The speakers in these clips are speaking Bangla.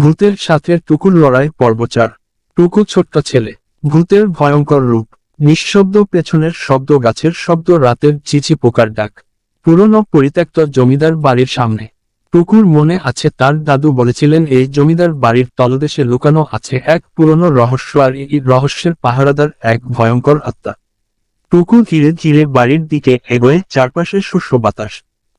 ভূতের সাথে টুকুর লড়াই পর্ব 4। টুকু ছোট্ট ছেলে, ভূতের ভয়ঙ্কর রূপ, নিঃশব্দ পেছনের শব্দ, গাছের শব্দ, রাতের চিচি পোকার ডাক। পুরনো পরিত্যক্ত জমিদার বাড়ির সামনে। টুকুর মনে আছে তার দাদু বলেছিলেন এই জমিদার বাড়ির তলদেশে লুকানো আছে এক পুরনো রহস্য, আর এই রহস্যের পাহারাদার এক ভয়ঙ্কর আত্মা। টুকু ধীরে ধীরে বাড়ির দিকে এগোয়, চারপাশে শুষ্ক বাতাস।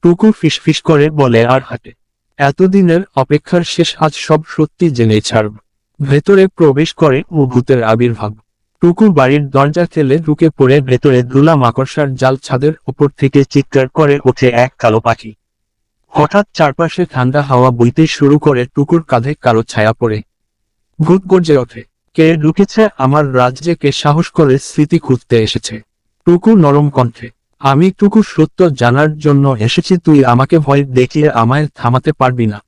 টুকু ফিসফিস করে বলে আর হাঁটে, এতদিনের অপেক্ষার শেষ, আজ সব সত্যি জেনেই ছাড়ব। ভেতরে প্রবেশ করে ও ভূতের আবির্ভাব। টুকু বাড়ির দরজা ঠেলে ঢুকে পড়ে ভেতরে ধুলা মাকড়সার জাল, ছাদের ওপর থেকে চিৎকার করে ওঠে এক কালো পাখি। হঠাৎ চারপাশে ঠান্ডা হাওয়া বইতে শুরু করে, টুকুর কাঁধে কালো ছায়া পড়ে। ভূত গর্জে ওঠে, কে ঢুকেছে আমার রাজ্যে, কে সাহস করে স্মৃতি খুঁজতে এসেছে? টুকু নরম কণ্ঠে, আমি টুকু, সত্য জানার জন্য এসেছি, তুই আমাকে ভয় দেখিয়ে আমায় থামাতে পারবি না।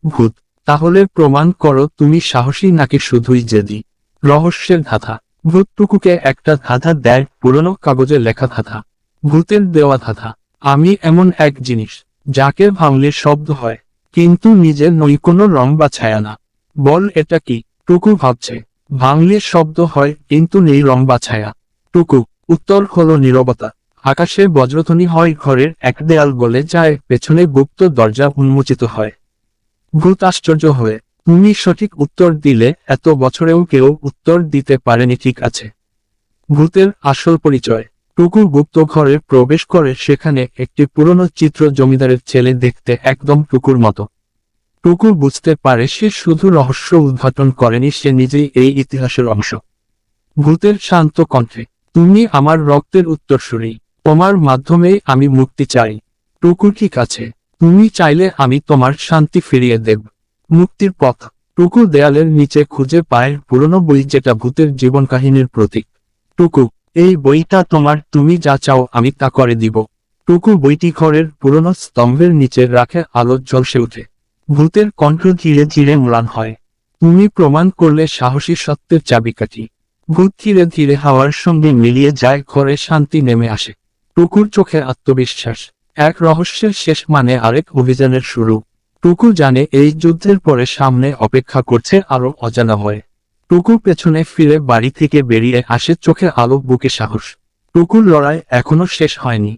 ভূত, তাহলে প্রমাণ করো তুমি সাহসী নাকি শুধুই জেদি। রহস্যের ধাঁধা। ভূত টুকুকে একটা ধাঁধা দেয়, পুরনো কাগজে লেখা ধাঁধা। ভূতের দেওয়া ধাঁধা, আমি এমন এক জিনিস যাকে ভাঙলে শব্দ হয়, কিন্তু নিজের নই, কোনো রং বা ছায়া না। বল এটা কি? টুকু ভাবছে, ভাঙলে শব্দ হয় কিন্তু নেই রং বা ছায়া। টুকু, উত্তর হলো নীরবতা। আকাশে বজ্রধ্বনি হয়, ঘরের এক দেয়াল গলে যায়, পেছনে গুপ্ত দরজা উন্মোচিত হয়। ভূত আশ্চর্য হয়ে, তুমি সঠিক উত্তর দিলে, এত বছরেও কেউ উত্তর দিতে পারেনি, ঠিক আছে। ভূতের আসল পরিচয়। টুকু গুপ্ত ঘরে প্রবেশ করে, সেখানে একটি পুরনো চিত্র, জমিদারের ছেলে, দেখতে একদম টুকুর মতো। টুকু বুঝতে পারে সে শুধু রহস্য উদ্ঘাটন করেনি, সে নিজেই এই ইতিহাসের অংশ। ভূতের শান্ত কণ্ঠে, তুমি আমার রক্তের উত্তরসূরি, তোমার মাধ্যমেই আমি মুক্তি চাই। টুকু, ঠিক আছে, তুমি চাইলে আমি তোমার শান্তি ফিরিয়ে দেব। মুক্তির পথ। টুকু দেয়ালের নিচে খুঁজে পায় পুরনো বই, যেটা ভূতের জীবন কাহিনীর প্রতীক। টুকু, এই বইটা তোমার, তুমি যা চাও আমি তা করে দিব। টুকু বইটি ঘরের পুরনো স্তম্ভের নিচে রাখে, আলো ঝলসে ওঠে। ভূতের কণ্ঠ ধীরে ধীরে ম্লান হয়, তুমি প্রমাণ করলে সাহসী সত্যের চাবিকাঠি। ভূত ধীরে ধীরে হাওয়ার সঙ্গে মিলিয়ে যায়, ঘরে শান্তি নেমে আসে। টুকুর চোখে আত্মবিশ্বাস, এক রহস্যের শেষ মানে আরেক অভিযানের শুরু। টুকু জানে এই যুদ্ধের পরে সামনে অপেক্ষা করছে আরো অজানা হয়। টুকু পেছনে ফিরে বাড়ি থেকে বেরিয়ে আসে, চোখে আলো, বুকে সাহস। টুকুর লড়াই এখনো শেষ হয়নি।